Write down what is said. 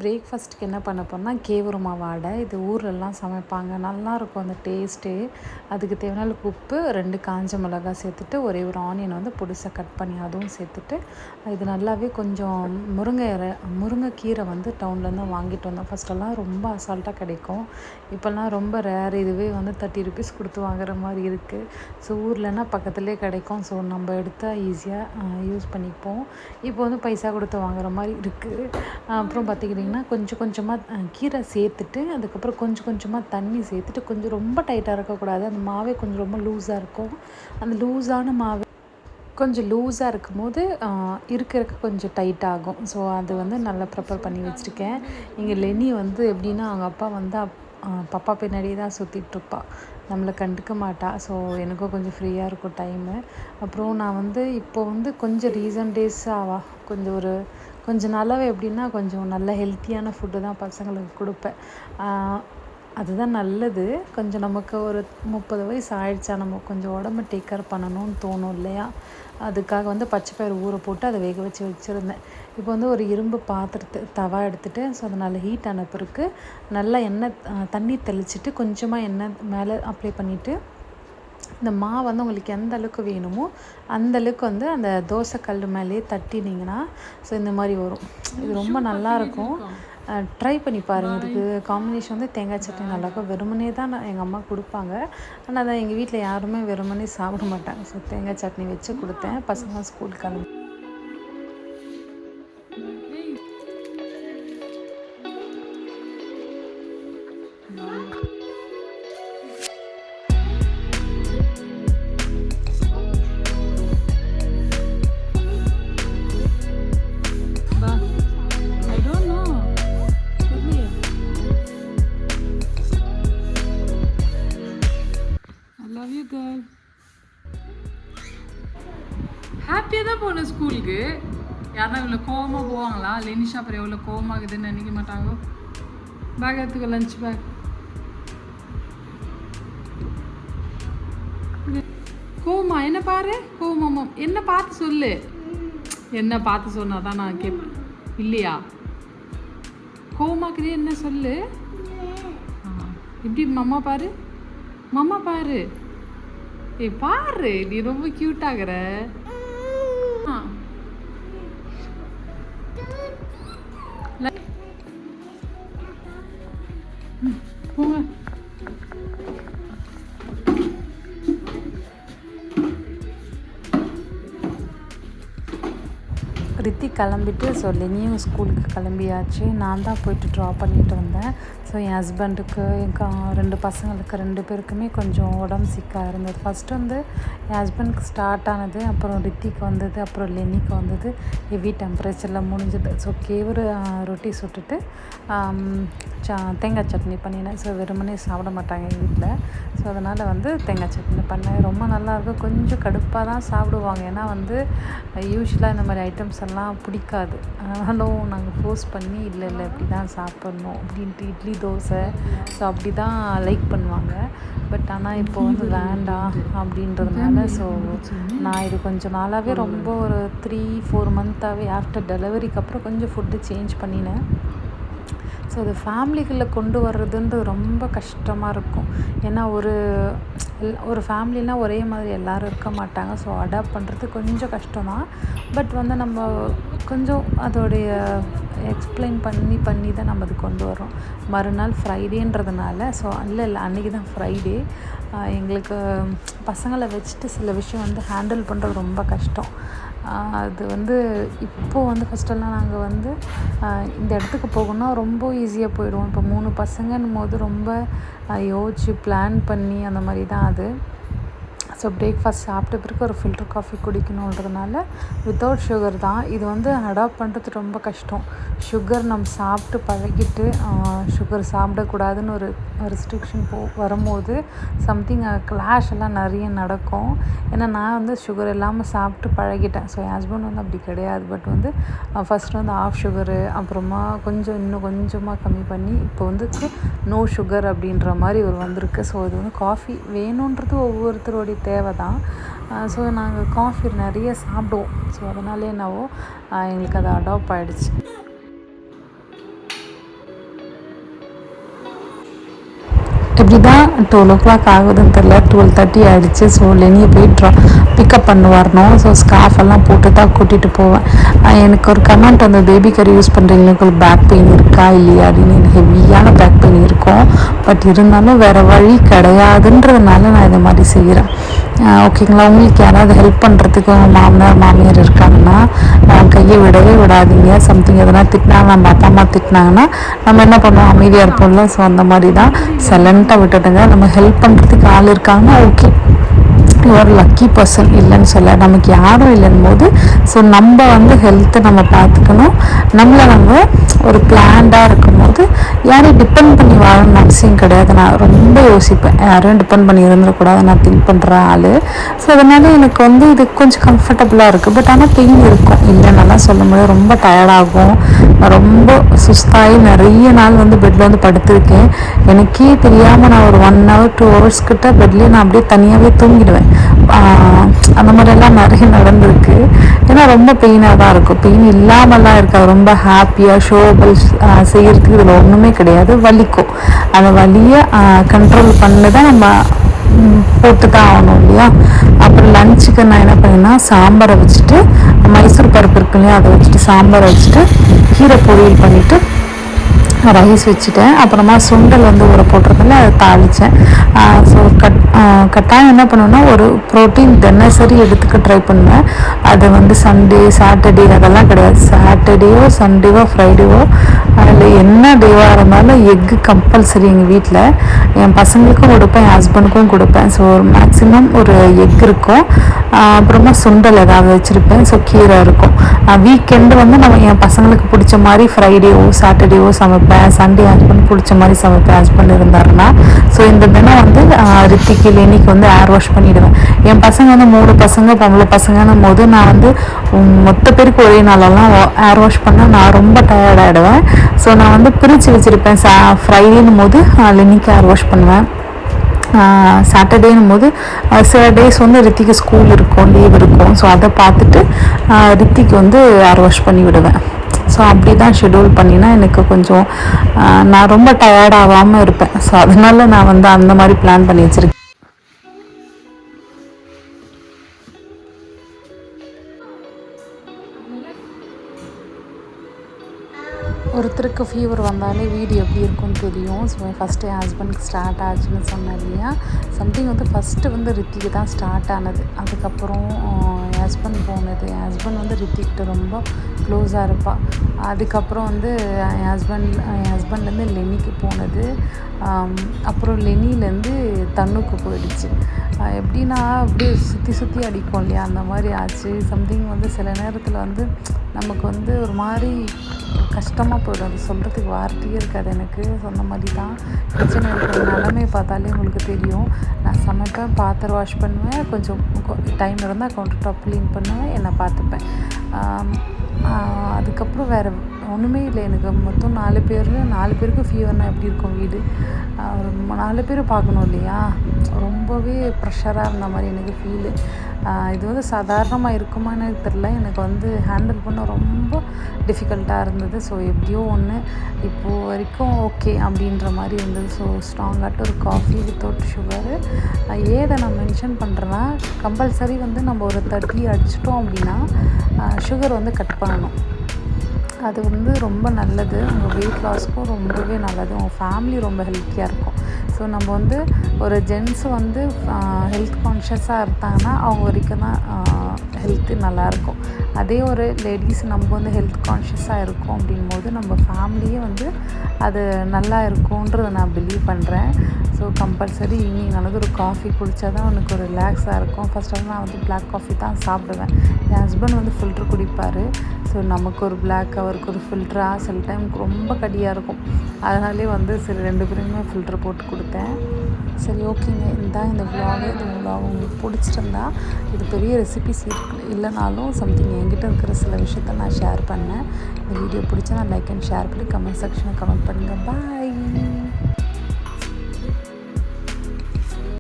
பிரேக்ஃபாஸ்ட்டுக்கு என்ன பண்ண போறேன்னா கேவுரு மாவு அடை. இது ஊர்லலாம் சமைப்பாங்க. நல்லாயிருக்கும் அந்த டேஸ்ட்டு. அதுக்கு தேவையான அளவுக்கு உப்பு, 2 காஞ்ச மிளகாய் சேர்த்துட்டு, ஒரே ஒரு ஆனியன் வந்து பொடிசாக கட் பண்ணி அதுவும் சேர்த்துட்டு, இது நல்லாவே கொஞ்சம் முருங்கைக்கீரை வந்து டவுன்லேருந்து வாங்கிட்டு வந்தோம். ஃபஸ்ட்டெல்லாம் ரொம்ப அசால்ட்டாக கிடைக்கும். இப்போல்லாம் ரொம்ப ரேர். இதுவே வந்து 30 ருபீஸ் கொடுத்து வாங்குற மாதிரி இருக்குது. ஸோ ஊர்லன்னா பக்கத்துலேயே கிடைக்கும். ஸோ நம்ம எடுத்தால் ஈஸியாக யூஸ் பண்ணிப்போம். இப்போ வந்து பைசா கொடுத்து வாங்குற மாதிரி இருக்குது. அப்புறம் பார்த்திங்கன்னா கொஞ்சம் கொஞ்சமாக கீரை சேர்த்துட்டு, அதுக்கப்புறம் கொஞ்சம் கொஞ்சமாக தண்ணி சேர்த்துட்டு, கொஞ்சம் ரொம்ப டைட்டாக இருக்கக்கூடாது. அந்த மாவே கொஞ்சம் ரொம்ப லூஸாக இருக்கும். அந்த லூஸான மாவு கொஞ்சம் லூஸாக இருக்கும்போது இருக்க கொஞ்சம் டைட் ஆகும். ஸோ அது வந்து நல்லா ப்ரிப்பேர் பண்ணி வச்சுருக்கேன். இங்கே லெனி வந்து எப்படின்னா, அவங்க அப்பா வந்து பப்பா பின்னாடியே தான் சுற்றிட்டுருப்பா. நம்மளை கண்டுக்க மாட்டா. ஸோ எனக்கும் கொஞ்சம் ஃப்ரீயாக இருக்கும் டைமு. அப்புறம் நான் வந்து இப்போ வந்து கொஞ்சம் ரீசன்ட் டேஸாக கொஞ்ச நாளாகவே எப்படின்னா, கொஞ்சம் நல்ல ஹெல்த்தியான ஃபுட்டு தான் பசங்களுக்கு கொடுப்பேன். அதுதான் நல்லது. கொஞ்சம் நமக்கு ஒரு 30 வயசு ஆயிடுச்சா, நம்ம கொஞ்சம் உடம்பு டேக் கேர் பண்ணணும்னு தோணும் இல்லையா? அதுக்காக வந்து பச்சை பயிறு ஊற போட்டு அதை வேக வச்சுருந்தேன். இப்போ வந்து ஒரு இரும்பு தவா எடுத்துகிட்டு, ஸோ அது நல்லா ஹீட் ஆன பிறகு நல்லா தண்ணி தெளிச்சிட்டு கொஞ்சமாக எண்ணெய் மேலே அப்ளை பண்ணிவிட்டு, இந்த மாவு வந்து உங்களுக்கு எந்த அளவுக்கு வேணுமோ அந்தளவுக்கு வந்து அந்த தோசை கல் மேலேயே தட்டினீங்கன்னா, ஸோ இந்த மாதிரி வரும். இது ரொம்ப நல்லாயிருக்கும். ட்ரை பண்ணி பாருங்கள். இதுக்கு காம்பினேஷன் வந்து தேங்காய் சட்னி நல்லாயிருக்கும். வெறுமனே தான் எங்கள் அம்மா கொடுப்பாங்க. ஆனால் அதை எங்கள் வீட்டில் யாருமே வெறுமனே சாப்பிட மாட்டாங்க. ஸோ தேங்காய் சட்னி வச்சு கொடுத்தேன். பசங்க ஸ்கூலுக்கு கிளம்பி ஹாப்பியாக தான் போகணும் ஸ்கூலுக்கு. யாருன்னா இவ்வளோ கோவமாக போவாங்களா? லெனிஷா அப்புறம் எவ்வளோ கோவமாகுதுன்னு நினைக்க மாட்டாங்க. பேக் எடுத்துக்க, லஞ்ச் பேக். கோவமா என்ன பாரு, கோவமாமா என்ன பார்த்து சொல்லு. என்ன பார்த்து சொன்னா தான் நான் கேட்பேன். இல்லையா? கோவமாக்குதே என்ன சொல்லு. இப்படி மம்மா பாரு, மம்மா பாரு. பாரு, நீ ரொம்ப க்யூட் ஆகுற. போங்க. ரித்திக் கிளம்பிட்டு, ஸோ லெனியும் ஸ்கூலுக்கு கிளம்பியாச்சு. நான் தான் போயிட்டு ட்ராப் பண்ணிட்டு வந்தேன். ஸோ என் ஹஸ்பண்டுக்கு, என் 2 பசங்களுக்கு 2 பேருக்குமே கொஞ்சம் உடம்பு சிக்காக இருந்தது. ஃபஸ்ட்டு வந்து என் ஹஸ்பண்டுக்கு ஸ்டார்ட் ஆனது, அப்புறம் ரித்திக்கு வந்தது, அப்புறம் லெனிக்கு வந்தது. ஹெவி டெம்பரேச்சரில் முடிஞ்சது. ஸோ கேவுரு ரொட்டி சுட்டுட்டு தேங்காய் சட்னி பண்ணினேன். ஸோ வெறுமனே சாப்பிட மாட்டாங்க எங்கள் வீட்டில். ஸோ அதனால் வந்து தேங்காய் சட்னி பண்ணேன். ரொம்ப நல்லாயிருக்கும். கொஞ்சம் கடுப்பாக தான் சாப்பிடுவாங்க. ஏன்னா வந்து யூஸ்வலாக இந்த மாதிரி ஐட்டம்ஸ் எல்லாம் பிடிக்காது. ஆனாலும் நாங்கள் ஃபோர்ஸ் பண்ணி இல்லை இப்படி தான் சாப்பிட்ணும் அப்படின்ட்டு இட்லி, தோசை ஸோ அப்படி தான் லைக் பண்ணுவாங்க. பட் ஆனால் இப்போ வந்து வேண்டாம் அப்படின்றதுனால, ஸோ நான் இது கொஞ்சம் நாளாகவே ரொம்ப ஒரு 3-4 மந்த்தாகவே ஆஃப்டர் டெலிவரிக்கு அப்புறம் கொஞ்சம் ஃபுட்டு சேஞ்ச் பண்ணினேன். ஸோ அது ஃபேமிலிக்குள்ளே கொண்டு வர்றதுன்றது ரொம்ப கஷ்டமாக இருக்கும். ஏன்னா ஒரு ஃபேமிலினால் ஒரே மாதிரி எல்லோரும் இருக்க மாட்டாங்க. ஸோ அடாப்ட் பண்ணுறது கொஞ்சம் கஷ்டம் தான். பட் வந்து நம்ம கொஞ்சம் அதோடைய எக்ஸ்பிளைன் பண்ணி தான் நம்ம அது கொண்டு வரோம். மறுநாள் ஃப்ரைடேன்றதுனால, ஸோ இல்லை அன்றைக்கி தான் ஃப்ரைடே. எங்களுக்கு பசங்களை வச்சுட்டு சில விஷயம் வந்து ஹேண்டில் பண்ணுறது ரொம்ப கஷ்டம். அது வந்து இப்போது வந்து ஃபஸ்ட்டெல்லாம் நாங்கள் வந்து இந்த இடத்துக்கு போகணுன்னா ரொம்ப ஈஸியாக போயிடுவோம். இப்போ 3 பசங்கன்னும் போது ரொம்ப யோசித்து பிளான் பண்ணி அந்த மாதிரி தான் அது. ஸோ பிரேக்ஃபாஸ்ட் சாப்பிட்ட பிறகு ஒரு ஃபில்டர் காஃபி குடிக்கணுன்றதுனால வித்தவுட் சுகர் தான். இது வந்து அடாப்ட் பண்ணுறது ரொம்ப கஷ்டம். சுகர் நம்ம சாப்பிட்டு பழகிட்டு சுகர் சாப்பிடக்கூடாதுன்னு ஒரு ரெஸ்ட்ரிக்ஷன் வரும்போது சம்திங் கிளாஷ் எல்லாம் நிறைய நடக்கும். ஏன்னா நான் வந்து சுகர் இல்லாமல் சாப்பிட்டு பழகிட்டேன். ஸோ என் ஹஸ்பண்ட் வந்து அப்படி கிடையாது. பட் வந்து ஃபஸ்ட்டு வந்து ஆஃப் சுகரு, அப்புறமா இன்னும் கொஞ்சமாக கம்மி பண்ணி இப்போ வந்து நோ சுகர் அப்படின்ற மாதிரி ஒரு வந்திருக்கு. ஸோ இது வந்து காஃபி வேணுன்றது ஒவ்வொருத்தருடைய தேவை தான். ஸோ நாங்கள் காஃபி நிறைய சாப்பிடுவோம். ஸோ அதனாலே என்னவோ எங்களுக்கு அது அடாப்ட் ஆகிடுச்சு. எப்படி தான் 12 ஆகுதுன்னு தெரில, 12:30 ஆகிடுச்சு. ஸோ லெனியை போய் பிக்கப் பண்ணி வரணும். ஸோ ஸ்கார்ஃப் எல்லாம் போட்டு தான் கூட்டிகிட்டு போவேன். எனக்கு ஒரு கமெண்ட் வந்து பேபி கேர் யூஸ் பண்ணுறீங்களுக்கு பேக் பெயின் இருக்கா இல்லையா அப்படின்னு. எனக்கு ஹெவியான பேக் பெயின் இருக்கும், பட் இருந்தாலும் வேறு வழி கிடையாதுன்றதுனால நான் இதை மாதிரி செய்கிறேன். ஓகேங்களா? உங்களுக்கு யாராவது ஹெல்ப் பண்ணுறதுக்கு மாமனார் மாமியார் இருக்காங்கன்னா கையை விடவே விடாதீங்க. சம்திங் எதனா திட்டினா, நம்ம அப்பா அம்மா திட்டினாங்கன்னா நம்ம என்ன பண்ணுவோம், அமைதியாக இருப்போம்ல. ஸோ அந்த மாதிரி தான் சைலண்ட்டாக விட்டுட்டுங்க. நம்ம ஹெல்ப் பண்ணுறதுக்கு ஆள் இருக்காங்க, ஓகே, ஒரு லக்கி பர்சன், இல்லைன்னு சொல்ல. நமக்கு யாரும் இல்லைன்னு போது ஸோ நம்ம வந்து ஹெல்த்தை நம்ம பார்த்துக்கணும். நம்மளை நம்ம ஒரு பிளான்டாக இருக்கும்போது யாரையும் டிபெண்ட் பண்ணி வாழணும்னு அவசியம் கிடையாது. நான் ரொம்ப யோசிப்பேன், யாரையும் டிபெண்ட் பண்ணி இருந்துடக்கூடாது, நான் திங்க் பண்ணுற ஆள். ஸோ அதனால் எனக்கு வந்து இது கொஞ்சம் கம்ஃபர்டபுளாக இருக்குது. பட் ஆனால் பெயின் இருக்கும், இல்லைன்னெல்லாம் சொல்ல முடியாது. ரொம்ப டயர்டாகும், ரொம்ப சுஸ்தாகி நிறைய நாள் வந்து பெட்டில் வந்து படுத்திருக்கேன். எனக்கே தெரியாமல் நான் ஒரு 1 hour 2 hours கிட்ட பெட்லேயே நான் அப்படியே தனியாகவே தூங்கிடுவேன். அந்த மாதிரிலாம் நிறைய நடந்திருக்கு. ஏன்னா ரொம்ப பெயினாக தான் இருக்கும். பெயின் இல்லாமலாம் இருக்காது. ரொம்ப ஹாப்பியாக ஷோபிள் செய்கிறதுக்கு இதில் ஒன்றுமே கிடையாது. வலிக்கும், அந்த வலியை கண்ட்ரோல் பண்ணி தான் நம்ம போட்டு தான் ஆகணும் இல்லையா? அப்புறம் லஞ்சுக்கு நான் என்ன பண்ணேன்னா, சாம்பாரை வச்சுட்டு, மைசூர் பருப்பு இருக்கு இல்லையா, அதை வச்சுட்டு சாம்பாரை வச்சுட்டு கீரை பொரியல் பண்ணிவிட்டு ரைஸ் வச்சுட்டேன். அப்புறமா சுண்டல் வந்து ஊற போட்டிருந்தால அதை தாளித்தேன். ஸோ கட்டாயம் என்ன பண்ணுவேன்னா, ஒரு ப்ரோட்டீன் தினசரி எடுத்துக்க ட்ரை பண்ணுவேன். அது வந்து சண்டே சாட்டர்டே அதெல்லாம் கிடையாது. சாட்டர்டேவோ சண்டேவோ ஃப்ரைடேவோ அதில் என்ன டேவாக இருந்தாலும் எக்கு கம்பல்சரி எங்கள் வீட்டில். என் பசங்களுக்கும் கொடுப்பேன், என் ஹஸ்பண்டுக்கும் கொடுப்பேன். ஸோ மேக்ஸிமம் ஒரு எக் இருக்கும். அப்புறமா சுண்டல் ஏதாவது வச்சுருப்பேன். ஸோ கீரை இருக்கும். வீக்கெண்டு வந்து நம்ம என் பசங்களுக்கு பிடிச்ச மாதிரி ஃப்ரைடேவோ சாட்டர்டேவோ சமைப்பேன். சண்டே ஹஸ்பண்ட் பிடிச்ச மாதிரி சமைப்பேன், ஹஸ்பண்ட் இருந்தாருன்னா. ஸோ இந்த தினம் வந்து ரித்திக்கு லெனிக்கு வந்து ஏர் வாஷ் பண்ணிவிடுவேன். என் பசங்க வந்து 3 பசங்க பொம்பளை பசங்கன்னும் போது நான் வந்து மொத்த பேருக்கு ஒரே நாளெல்லாம் ஏர் வாஷ் பண்ணால் நான் ரொம்ப டயர்டாகிடுவேன். ஸோ நான் வந்து பிரித்து வச்சுருப்பேன். ஃப்ரைடேன்னும் போது லெனிக்கு ஏர் வாஷ் பண்ணுவேன். சாட்டர்டேன்னும் போது சில டேஸ் வந்து ரித்திக்கு ஸ்கூல் இருக்கும், லீவ் இருக்கும். ஸோ அதை பார்த்துட்டு ரித்திக்கு வந்து ஏர் வாஷ் பண்ணி விடுவேன். ஸோ அப்படி தான் ஷெடியூல் பண்ணினா எனக்கு கொஞ்சம் நான் ரொம்ப டயர்ட் ஆகாமல் இருப்பேன். ஸோ அதனால நான் வந்து அந்த மாதிரி பிளான் பண்ணி வச்சுருக்கேன். ஒருத்தருக்கு ஃபீவர் வந்தாலே வீடு எப்படி இருக்கும்னு தெரியும். ஸோ ஃபஸ்ட்டு என் ஹஸ்பண்டுக்கு ஸ்டார்ட் ஆச்சுன்னு சொன்னேன் இல்லையா. சம்திங் வந்து ஃபஸ்ட்டு வந்து ரித்திக்கு தான் ஸ்டார்ட் ஆனது. அதுக்கப்புறம் என் ஹஸ்பண்ட் போனது. என் ஹஸ்பண்ட் வந்து ரித்திக்கிட்ட ரொம்ப க்ளோஸாக இருப்பாள். அதுக்கப்புறம் வந்து என் ஹஸ்பண்ட்லேருந்து லெனிக்கு போனது. அப்புறம் லெனிலேருந்து தன்னுக்கு போயிடுச்சு. எப்படின்னா அப்படியே சுற்றி சுற்றி அடிக்கும் இல்லையா, அந்த மாதிரி ஆச்சு. சம்திங் வந்து சில நேரத்தில் வந்து நமக்கு வந்து ஒரு மாதிரி கஷ்டமாக போய்டும். அது சொல்கிறதுக்கு வார்த்தையே இருக்காது எனக்கு. சொன்ன மாதிரி தான் கிச்சனில் இருக்கிற நிலமையை பார்த்தாலே உங்களுக்கு தெரியும். நான் சமைப்பேன், பாத்திரம் வாஷ் பண்ணுவேன், கொஞ்சம் டைம் இருந்தால் கவுண்டர் டாப் க்ளீன் பண்ணுவேன், என்னை பார்த்துப்பேன். அதுக்கப்புறம் வேறு ஒன்றுமே இல்லை. எனக்கு மொத்தம் 4 பேருக்கு ஃபீவர்னால் எப்படி இருக்கும் வீடு? ஒரு 4 பேர் பார்க்கணும் இல்லையா? ரொம்பவே ப்ரெஷராக இருந்த மாதிரி எனக்கு ஃபீலு. இது வந்து சாதாரணமாக இருக்குமான்னு தெரில. எனக்கு வந்து ஹேண்டில் பண்ண ரொம்ப டிஃபிகல்ட்டாக இருந்தது. ஸோ எப்படியோ ஒன்று இப்போது வரைக்கும் ஓகே அப்படின்ற மாதிரி இருந்தது. ஸோ ஸ்ட்ராங்காட்டு ஒரு காஃபி வித்தவுட் சுகரு. ஏதை நான் மென்ஷன் பண்ணுறேன்னா, கம்பல்சரி வந்து நம்ம ஒரு 30 அடிச்சிட்டோம் அப்படின்னா சுகர் வந்து கட் பண்ணணும். அது வந்து ரொம்ப நல்லது. உங்கள் வெயிட் லாஸ்க்கும் ரொம்பவே நல்லது. உங்கள் ஃபேமிலி ரொம்ப ஹெல்த்தியாக இருக்கும். ஸோ நம்ம வந்து ஒரு ஜென்ஸு வந்து ஹெல்த் கான்ஷியஸாக இருந்தாங்கன்னா அவங்க வரைக்கும் தான் ஹெல்த்து நல்லாயிருக்கும். அதே ஒரு லேடிஸ் நம்ம வந்து ஹெல்த் கான்ஷியஸாக இருக்கோம் அப்படின்போது நம்ம ஃபேமிலியே வந்து அது நல்லா இருக்கும்ன்றதை நான் பிலீவ் பண்ணுறேன். ஸோ கம்பல்சரி ஈவினிங் ஆனது ஒரு காஃபி குடித்தா தான் எனக்கு ஒரு ரிலாக்ஸாக இருக்கும். ஃபஸ்ட்டு நான் வந்து பிளாக் காஃபி தான் சாப்பிடுவேன். என் ஹஸ்பண்ட் வந்து ஃபில்ட்ரு குடிப்பார். ஸோ நமக்கு ஒரு பிளாக், அவருக்கு ஒரு ஃபில்ட்ராக சில டைம் ரொம்ப கடியாக இருக்கும். அதனாலே வந்து சரி 2 பேருமே ஃபில்ட்ரு போட்டு கொடுத்தேன். சரி ஓகேங்க, இந்த விலாக் உங்களுக்கு பிடிச்சிருந்தா, இது பெரிய ரெசிபிஸ் இல்லைனாலும் சம்திங் என்கிட்ட இருக்கிற சில விஷயத்த நான் ஷேர் பண்ணேன். இந்த வீடியோ பிடிச்சா நான் லைக் அண்ட் ஷேர் பண்ணி கமெண்ட் செக்ஷனில் கமெண்ட் பண்ணுங்கள். பாய்.